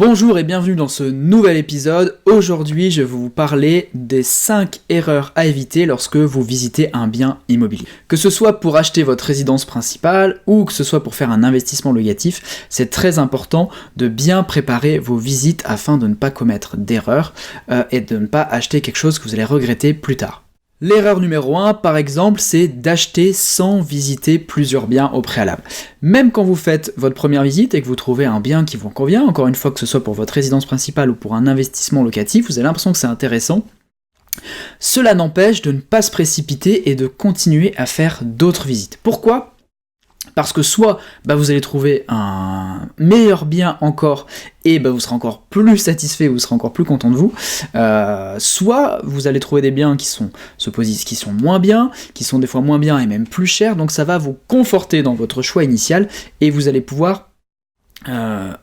Bonjour et bienvenue dans ce nouvel épisode. Aujourd'hui, je vais vous parler des 5 erreurs à éviter lorsque vous visitez un bien immobilier. Que ce soit pour acheter votre résidence principale ou que ce soit pour faire un investissement locatif, c'est très important de bien préparer vos visites afin de ne pas commettre d'erreurs et de ne pas acheter quelque chose que vous allez regretter plus tard. L'erreur numéro 1, par exemple, c'est d'acheter sans visiter plusieurs biens au préalable. Même quand vous faites votre première visite et que vous trouvez un bien qui vous convient, encore une fois que ce soit pour votre résidence principale ou pour un investissement locatif, vous avez l'impression que c'est intéressant. Cela n'empêche de ne pas se précipiter et de continuer à faire d'autres visites. Pourquoi ? Parce que soit vous allez trouver un meilleur bien encore et vous serez encore plus satisfait, vous serez encore plus content de vous, soit vous allez trouver des biens qui sont moins bien, qui sont des fois moins bien et même plus chers, donc ça va vous conforter dans votre choix initial et vous allez pouvoir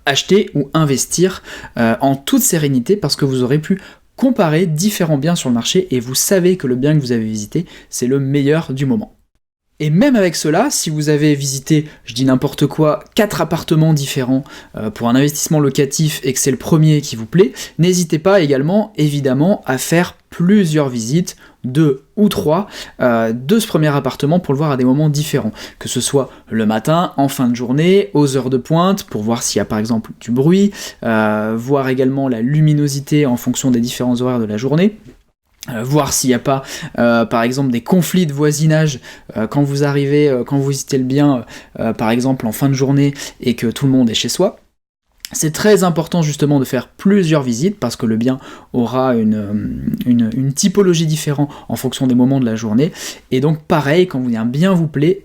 acheter ou investir en toute sérénité parce que vous aurez pu comparer différents biens sur le marché et vous savez que le bien que vous avez visité, c'est le meilleur du moment. Et même avec cela, si vous avez visité, je dis n'importe quoi, 4 appartements différents pour un investissement locatif et que c'est le premier qui vous plaît, n'hésitez pas également, évidemment, à faire plusieurs visites, 2 ou 3, de ce premier appartement pour le voir à des moments différents. Que ce soit le matin, en fin de journée, aux heures de pointe, pour voir s'il y a par exemple du bruit, voir également la luminosité en fonction des différents horaires de la journée. Voir s'il n'y a pas, par exemple, des conflits de voisinage quand vous arrivez, quand vous visitez le bien, par exemple en fin de journée et que tout le monde est chez soi. C'est très important justement de faire plusieurs visites parce que le bien aura une typologie différente en fonction des moments de la journée. Et donc pareil, quand un bien vous plaît,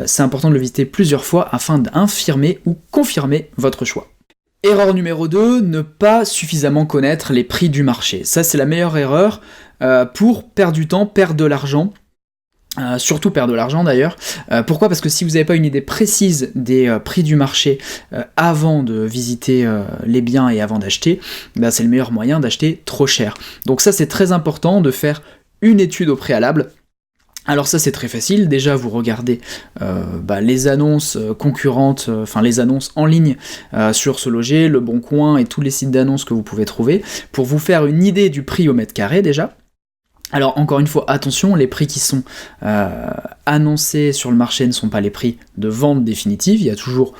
c'est important de le visiter plusieurs fois afin d'infirmer ou confirmer votre choix. Erreur numéro 2, ne pas suffisamment connaître les prix du marché. Ça, c'est la meilleure erreur pour perdre du temps, perdre de l'argent. Surtout perdre de l'argent d'ailleurs. Pourquoi ? Parce que si vous n'avez pas une idée précise des prix du marché avant de visiter les biens et avant d'acheter, c'est le meilleur moyen d'acheter trop cher. Donc ça, c'est très important de faire une étude au préalable. Alors ça c'est très facile, déjà vous regardez les annonces concurrentes, les annonces en ligne sur Se Loger, Le Bon Coin et tous les sites d'annonces que vous pouvez trouver, pour vous faire une idée du prix au mètre carré déjà. Alors encore une fois, attention, les prix qui sont annoncés sur le marché ne sont pas les prix de vente définitive, il y a toujours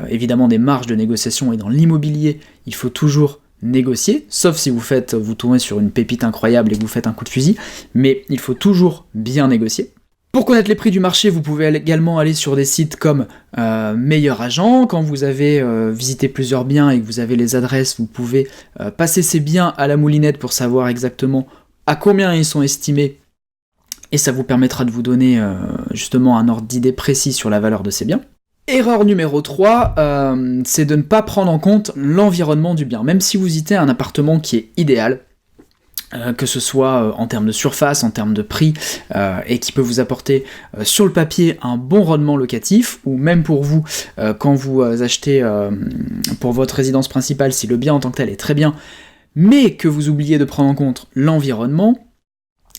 évidemment des marges de négociation et dans l'immobilier, il faut toujours négocier, sauf si vous tombez sur une pépite incroyable et que vous faites un coup de fusil, mais il faut toujours bien négocier. Pour connaître les prix du marché, vous pouvez également aller sur des sites comme Meilleur Agent. Quand vous avez visité plusieurs biens et que vous avez les adresses, vous pouvez passer ces biens à la moulinette pour savoir exactement à combien ils sont estimés et ça vous permettra de vous donner justement un ordre d'idée précis sur la valeur de ces biens. Erreur numéro 3, c'est de ne pas prendre en compte l'environnement du bien. Même si vous visitez un appartement qui est idéal, que ce soit en termes de surface, en termes de prix, et qui peut vous apporter sur le papier un bon rendement locatif, ou même pour vous, quand vous achetez pour votre résidence principale, si le bien en tant que tel est très bien, mais que vous oubliez de prendre en compte l'environnement,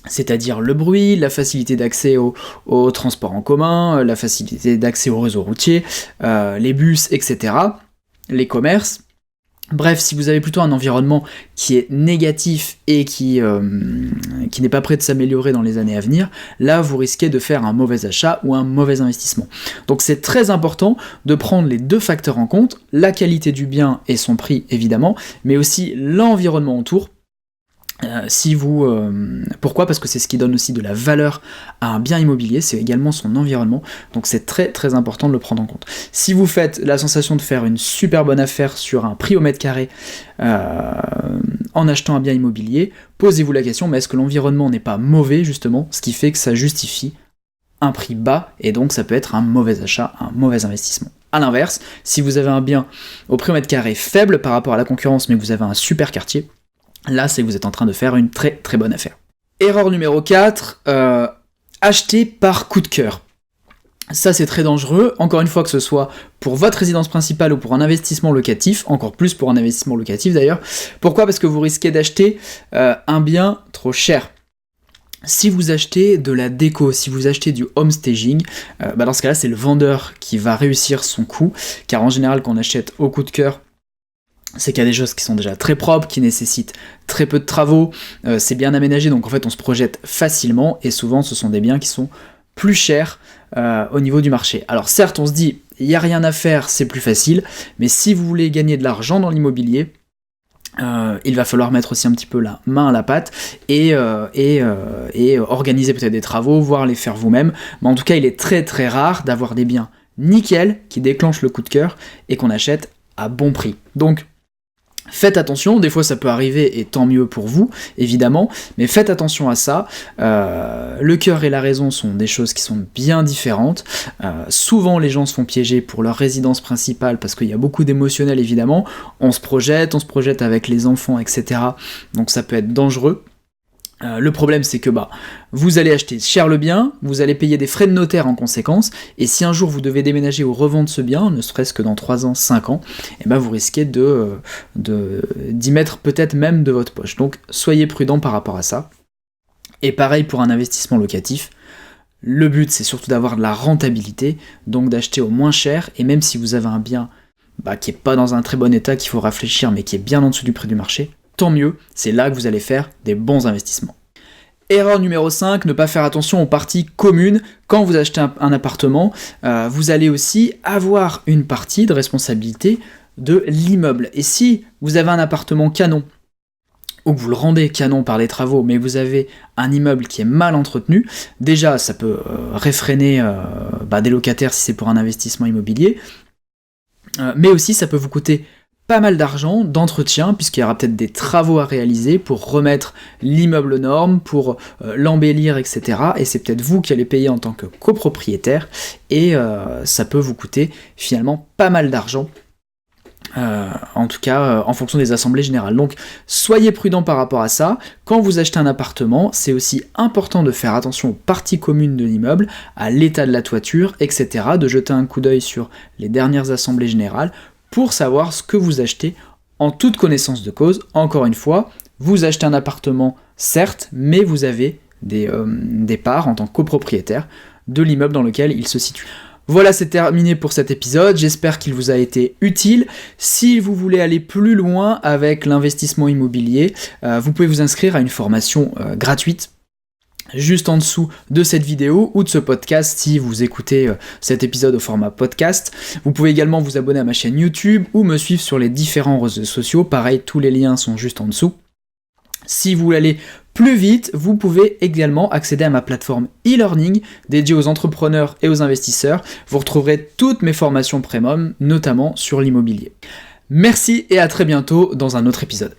c'est-à-dire le bruit, la facilité d'accès au transport en commun, la facilité d'accès au réseau routier, les bus, etc., les commerces. Bref, si vous avez plutôt un environnement qui est négatif et qui n'est pas prêt de s'améliorer dans les années à venir, là vous risquez de faire un mauvais achat ou un mauvais investissement. Donc c'est très important de prendre les deux facteurs en compte, la qualité du bien et son prix évidemment, mais aussi l'environnement autour. Pourquoi ? Parce que c'est ce qui donne aussi de la valeur à un bien immobilier, c'est également son environnement, donc c'est très très important de le prendre en compte. Si vous faites la sensation de faire une super bonne affaire sur un prix au mètre carré en achetant un bien immobilier, posez-vous la question, mais est-ce que l'environnement n'est pas mauvais justement, ce qui fait que ça justifie un prix bas, et donc ça peut être un mauvais achat, un mauvais investissement. A l'inverse, si vous avez un bien au prix au mètre carré faible par rapport à la concurrence, mais que vous avez un super quartier, là, c'est que vous êtes en train de faire une très très bonne affaire. Erreur numéro 4, acheter par coup de cœur. Ça, c'est très dangereux, encore une fois, que ce soit pour votre résidence principale ou pour un investissement locatif, encore plus pour un investissement locatif d'ailleurs. Pourquoi ? Parce que vous risquez d'acheter un bien trop cher. Si vous achetez de la déco, si vous achetez du home staging, dans ce cas-là, c'est le vendeur qui va réussir son coup, car en général, quand on achète au coup de cœur, c'est qu'il y a des choses qui sont déjà très propres, qui nécessitent très peu de travaux, c'est bien aménagé, donc en fait on se projette facilement, et souvent ce sont des biens qui sont plus chers au niveau du marché. Alors certes, on se dit, il n'y a rien à faire, c'est plus facile, mais si vous voulez gagner de l'argent dans l'immobilier, il va falloir mettre aussi un petit peu la main à la pâte et organiser peut-être des travaux, voire les faire vous-même. Mais en tout cas, il est très très rare d'avoir des biens nickel qui déclenchent le coup de cœur et qu'on achète à bon prix. Donc, faites attention, des fois ça peut arriver et tant mieux pour vous, évidemment, mais faites attention à ça. Le cœur et la raison sont des choses qui sont bien différentes. Souvent les gens se font piéger pour leur résidence principale parce qu'il y a beaucoup d'émotionnel évidemment. On se projette avec les enfants, etc. Donc ça peut être dangereux. Le problème c'est que vous allez acheter cher le bien, vous allez payer des frais de notaire en conséquence, et si un jour vous devez déménager ou revendre ce bien, ne serait-ce que dans 3 ans, 5 ans, vous risquez d'y mettre peut-être même de votre poche. Donc soyez prudents par rapport à ça. Et pareil pour un investissement locatif, le but c'est surtout d'avoir de la rentabilité, donc d'acheter au moins cher, et même si vous avez un bien qui est pas dans un très bon état, qu'il faut réfléchir, mais qui est bien en dessous du prix du marché, tant mieux, c'est là que vous allez faire des bons investissements. Erreur numéro 5, ne pas faire attention aux parties communes. Quand vous achetez un appartement, vous allez aussi avoir une partie de responsabilité de l'immeuble. Et si vous avez un appartement canon, ou que vous le rendez canon par les travaux, mais vous avez un immeuble qui est mal entretenu, déjà ça peut réfréner des locataires si c'est pour un investissement immobilier, mais aussi ça peut vous coûter pas mal d'argent d'entretien, puisqu'il y aura peut-être des travaux à réaliser pour remettre l'immeuble aux normes, pour l'embellir, etc. Et c'est peut-être vous qui allez payer en tant que copropriétaire, et ça peut vous coûter finalement pas mal d'argent, en tout cas en fonction des assemblées générales. Donc soyez prudents par rapport à ça. Quand vous achetez un appartement, c'est aussi important de faire attention aux parties communes de l'immeuble, à l'état de la toiture, etc. De jeter un coup d'œil sur les dernières assemblées générales, pour savoir ce que vous achetez en toute connaissance de cause. Encore une fois, vous achetez un appartement, certes, mais vous avez des parts en tant que copropriétaire de l'immeuble dans lequel il se situe. Voilà, c'est terminé pour cet épisode, j'espère qu'il vous a été utile. Si vous voulez aller plus loin avec l'investissement immobilier, vous pouvez vous inscrire à une formation gratuite juste en dessous de cette vidéo ou de ce podcast si vous écoutez cet épisode au format podcast. Vous pouvez également vous abonner à ma chaîne YouTube ou me suivre sur les différents réseaux sociaux. Pareil, tous les liens sont juste en dessous. Si vous voulez aller plus vite, vous pouvez également accéder à ma plateforme e-learning dédiée aux entrepreneurs et aux investisseurs. Vous retrouverez toutes mes formations premium, notamment sur l'immobilier. Merci et à très bientôt dans un autre épisode.